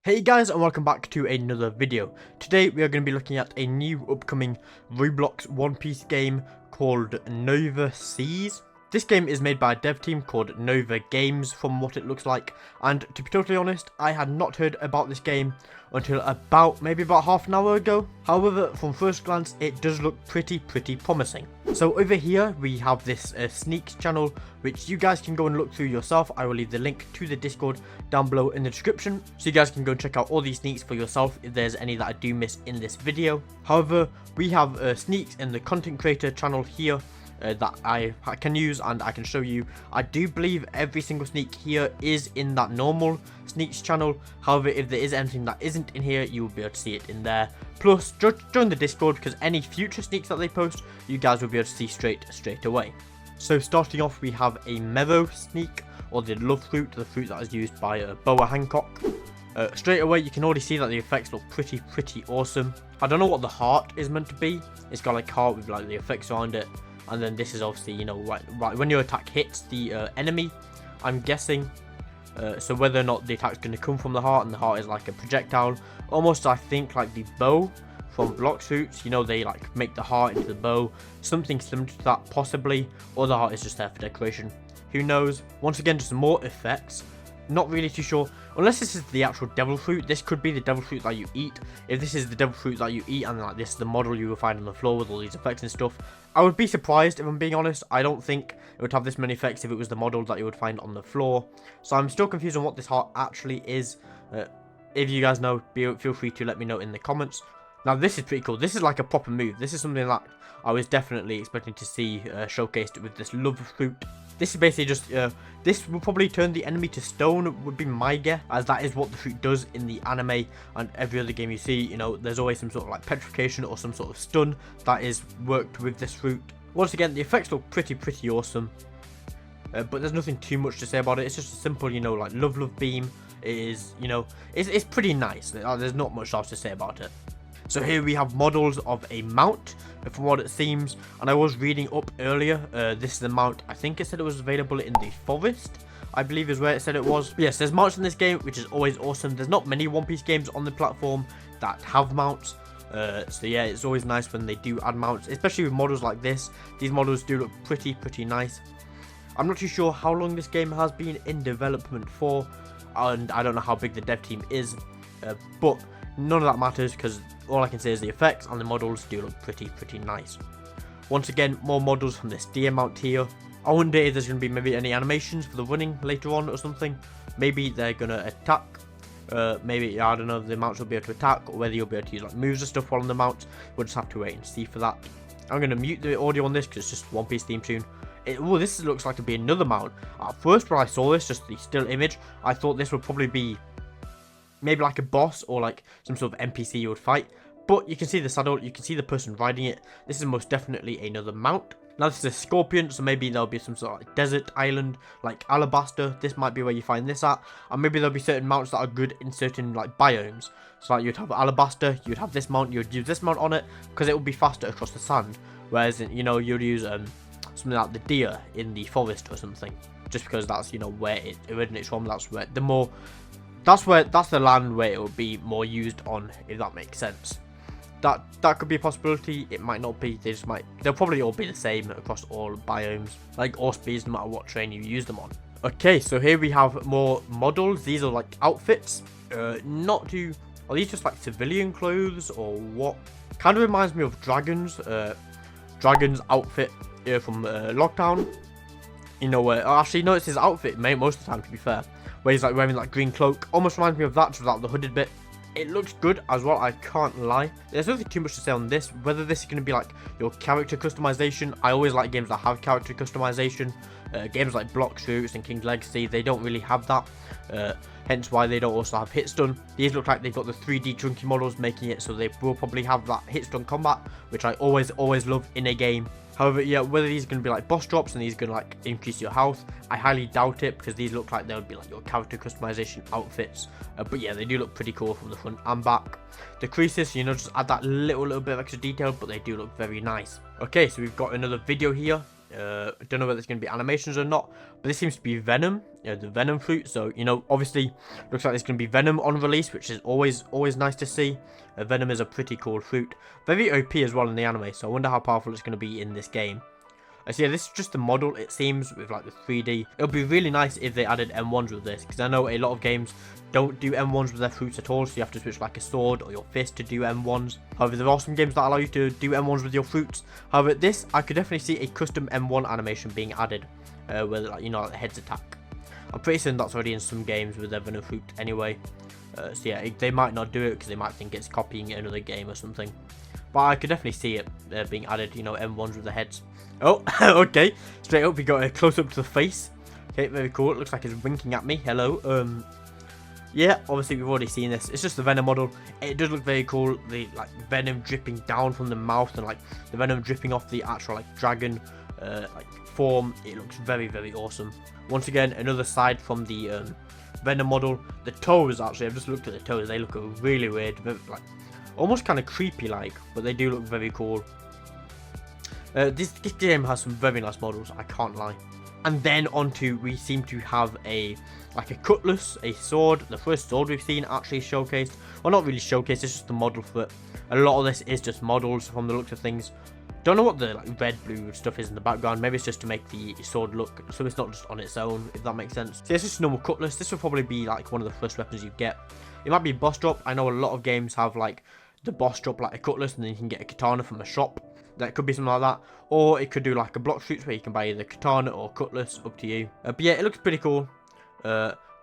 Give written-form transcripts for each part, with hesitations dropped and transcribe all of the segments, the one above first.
Hey guys, and welcome back to another video. Today we are going to be looking at a new upcoming Roblox One Piece game called Nova Seas. This game is made by a dev team called Nova Games from what it looks like, and to be totally honest, I had not heard about this game until maybe about half an hour ago. However, from first glance it does look pretty promising. So over here we have this sneaks channel which you guys can go and look through yourself. I will leave the link to the Discord down below in the description, so you guys can go and check out all these sneaks for yourself if there's any that I do miss in this video. However, we have sneaks in the content creator channel here that I can use and I can show you. I do believe every single sneak here is in that normal sneaks channel. However, if there is anything that isn't in here, you will be able to see it in there. Plus, join the Discord, because any future sneaks that they post, you guys will be able to see straight away. So starting off, we have a Mero sneak, or the love fruit, the fruit that is used by Boa Hancock. Straight away, you can already see that the effects look pretty awesome. I don't know what the heart is meant to be. It's got like heart with like the effects around it. And then this is obviously, you know, right when your attack hits the enemy, I'm guessing. So whether or not the attack's going to come from the heart, and the heart is like a projectile. Almost, I think, like the bow from block suits. You know, they like make the heart into the bow. Something similar to that, possibly. Or the heart is just there for decoration. Who knows? Once again, just more effects. Not really too sure. Unless this is the actual devil fruit. This could be the devil fruit that you eat. If this is the devil fruit that you eat and like this is the model you will find on the floor with all these effects and stuff, I would be surprised if I'm being honest. I don't think it would have this many effects if it was the model that you would find on the floor. So I'm still confused on what this heart actually is. If you guys know, feel free to let me know in the comments. Now this is pretty cool. This is like a proper move. This is something that I was definitely expecting to see showcased with this love fruit. This is basically just, this will probably turn the enemy to stone, would be my guess, as that is what the fruit does in the anime and every other game you see. You know, there's always some sort of like petrification or some sort of stun that is worked with this fruit. Once again, the effects look pretty awesome, but there's nothing too much to say about it. It's just a simple, you know, like love beam. It is, you know, it's pretty nice. There's not much else to say about it. So here we have models of a mount, from what it seems, and I was reading up earlier, this is the mount. I think it said it was available in the forest, I believe is where it said it was. Yes, there's mounts in this game, which is always awesome. There's not many One Piece games on the platform that have mounts, so yeah, it's always nice when they do add mounts, especially with models like this. These models do look pretty nice. I'm not too sure how long this game has been in development for, and I don't know how big the dev team is, but none of that matters, because all I can say is the effects and the models do look pretty nice. Once again, more models from this deer mount here. I wonder if there's going to be maybe any animations for the running later on or something. Maybe they're going to attack. Maybe, I don't know, the mounts will be able to attack, or whether you'll be able to use like moves and stuff while on the mount. We'll just have to wait and see for that. I'm going to mute the audio on this because it's just One Piece theme tune. Oh, this looks like to be another mount. At first when I saw this, just the still image, I thought this would probably be maybe like a boss or like some sort of NPC you would fight. But you can see the saddle, you can see the person riding it. This is most definitely another mount. Now this is a scorpion, so maybe there'll be some sort of like desert island, like Alabaster. This might be where you find this at. And maybe there'll be certain mounts that are good in certain like biomes. So like you'd have Alabaster, you'd have this mount, you'd use this mount on it, because it would be faster across the sand. Whereas, you know, you'd use something like the deer in the forest or something. Just because that's, you know, where it originates from. That's where that's the land where it would be more used on, if that makes sense. That could be a possibility. It might not be. They'll probably all be the same across all biomes, like all speeds, no matter what train you use them on. Okay, so here we have more models. These are like outfits. Are these just like civilian clothes or what? Kind of reminds me of Dragon's outfit from Lockdown. You know, actually no, it's his outfit most of the time, to be fair, where he's like wearing like green cloak. Almost reminds me of that, just without the hooded bit. It looks good as well, I can't lie. There's nothing too much to say on this. Whether this is going to be like your character customization. I always like games that have character customization. Games like Blox Fruits and King's Legacy, they don't really have that. Hence why they don't also have hit stun. These look like they've got the 3D chunky models, making it so they will probably have that hit stun combat, which I always love in a game. However, yeah, whether these are going to be like boss drops and these are going to like increase your health, I highly doubt it, because these look like they would be like your character customization outfits. But yeah, they do look pretty cool from the front and back. The creases, you know, just add that little bit of extra detail, but they do look very nice. Okay, so we've got another video here. Don't know whether it's going to be animations or not, but this seems to be Venom, the Venom fruit. So, obviously, looks like there's going to be Venom on release, which is always nice to see. Venom is a pretty cool fruit. Very OP as well in the anime, so I wonder how powerful it's going to be in this game. So yeah, this is just the model, it seems, with like the 3D. It would be really nice if they added M1s with this, because I know a lot of games don't do M1s with their fruits at all, so you have to switch like a sword or your fist to do M1s. However, there are some games that allow you to do M1s with your fruits. However, this, I could definitely see a custom M1 animation being added, where like, like the heads attack. I'm pretty certain that's already in some games with their Venom fruit anyway. So yeah, they might not do it because they might think it's copying another game or something. But I could definitely see it being added, M1s with the heads. Oh, okay. Straight up, we got a close-up to the face. Okay, very cool. It looks like it's winking at me. Hello. Yeah, obviously we've already seen this. It's just the Venom model. It does look very cool. The like Venom dripping down from the mouth and like the Venom dripping off the actual like dragon like form. It looks very, very awesome. Once again, another side from the Venom model. The toes, actually, I've just looked at the toes. They look really weird, like almost kind of creepy like, but they do look very cool. This game has some very nice models, I can't lie. And then we seem to have a cutlass, a sword, the first sword we've seen actually showcased. Well, not really showcased, it's just the model for it. A lot of this is just models from the looks of things. Don't know what the like red, blue stuff is in the background. Maybe it's just to make the sword look so it's not just on its own, if that makes sense. So it's just a normal cutlass. This will probably be like one of the first weapons you get. It might be boss drop. I know a lot of games have like the boss drop like a cutlass and then you can get a katana from a shop. That could be something like that, or it could do like a block shoots where you can buy either katana or cutlass, up to you. But yeah, it looks pretty cool.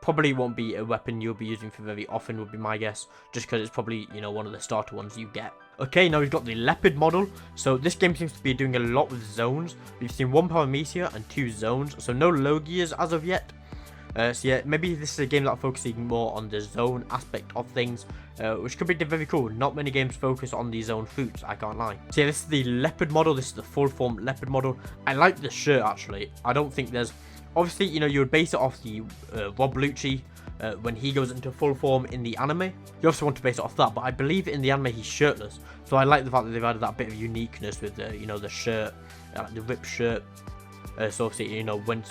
Probably won't be a weapon you'll be using for very often, would be my guess, just because it's probably one of the starter ones you get. Okay, now we've got the leopard model. So this game seems to be doing a lot with zones. We've seen 1 paramecia and 2 zones, so no Logias as of yet. So yeah, maybe this is a game that's focusing more on the zone aspect of things, which could be very cool. Not many games focus on the zone fruits, I can't lie. So yeah, this is the leopard model. This is the full form leopard model. I like the shirt actually. I don't think there's, obviously, you would base it off the Rob Lucci when he goes into full form in the anime. You also want to base it off that, but I believe in the anime he's shirtless. So I like the fact that they've added that bit of uniqueness with the, the shirt, like the ripped shirt. So obviously,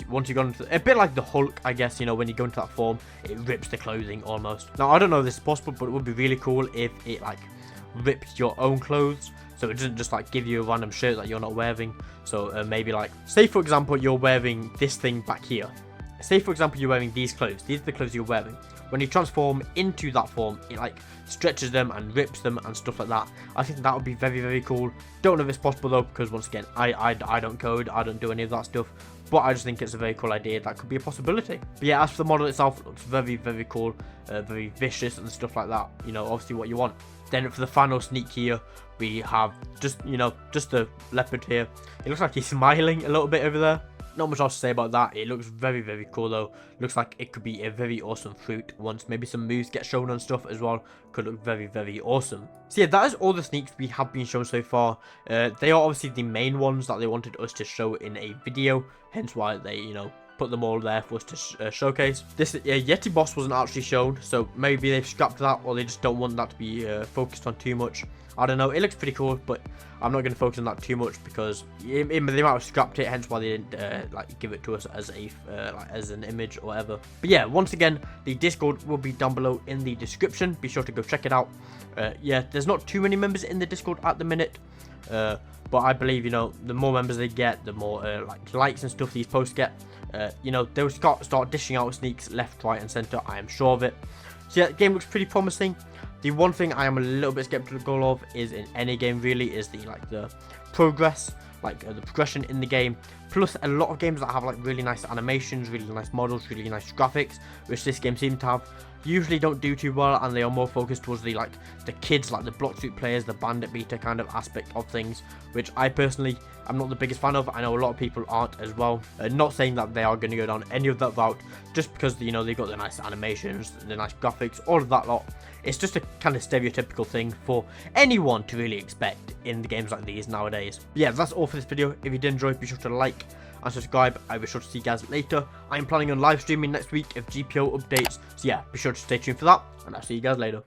once you go into a bit like the Hulk, I guess, when you go into that form, it rips the clothing almost. Now, I don't know if this is possible, but it would be really cool if it like rips your own clothes. So it doesn't just like give you a random shirt that you're not wearing. So maybe like, say for example, you're wearing this thing back here. Say for example, you're wearing these clothes. These are the clothes you're wearing. When you transform into that form, it like stretches them and rips them and stuff like that. I think that would be very, very cool. Don't know if it's possible though, because once again, I don't code, I don't do any of that stuff. But I just think it's a very cool idea. That could be a possibility. But yeah, as for the model itself, it looks very, very cool, very vicious and stuff like that. Obviously what you want. Then for the final sneak here, we have just the leopard here. It looks like he's smiling a little bit over there. Not much else to say about that. It looks very, very cool though. Looks like it could be a very awesome fruit once maybe some moves get shown and stuff as well. Could look very, very awesome. So yeah, that is all the sneaks we have been shown so far. They are obviously the main ones that they wanted us to show in a video. Hence why they, put them all there for us to showcase. This Yeti boss wasn't actually shown, so maybe they've scrapped that, or they just don't want that to be focused on too much. I don't know. It looks pretty cool, but I'm not going to focus on that too much because they might have scrapped it. Hence why they didn't like give it to us as a as an image or whatever. But yeah, once again, the Discord will be down below in the description. Be sure to go check it out. Yeah, there's not too many members in the Discord at the minute. But I believe, the more members they get, the more likes and stuff these posts get. They'll start dishing out sneaks left, right, and center. I am sure of it. So yeah, the game looks pretty promising. The one thing I am a little bit skeptical of is in any game really is the progress, the progression in the game. Plus a lot of games that have really nice animations, really nice models, really nice graphics, which this game seems to have, usually don't do too well, and they are more focused towards the kids, the block shoot players, the bandit beater kind of aspect of things, which I personally am not the biggest fan of. I know a lot of people aren't as well. Not saying that they are going to go down any of that route, just because they've got the nice animations, the nice graphics, all of that lot. It's just a kind of stereotypical thing for anyone to really expect in the games like these nowadays. But yeah, that's all for this video. If you did enjoy, be sure to like and subscribe. I'll be sure to see you guys later. I'm planning on live streaming next week of GPO updates, so yeah, be sure to stay tuned for that, and I'll see you guys later.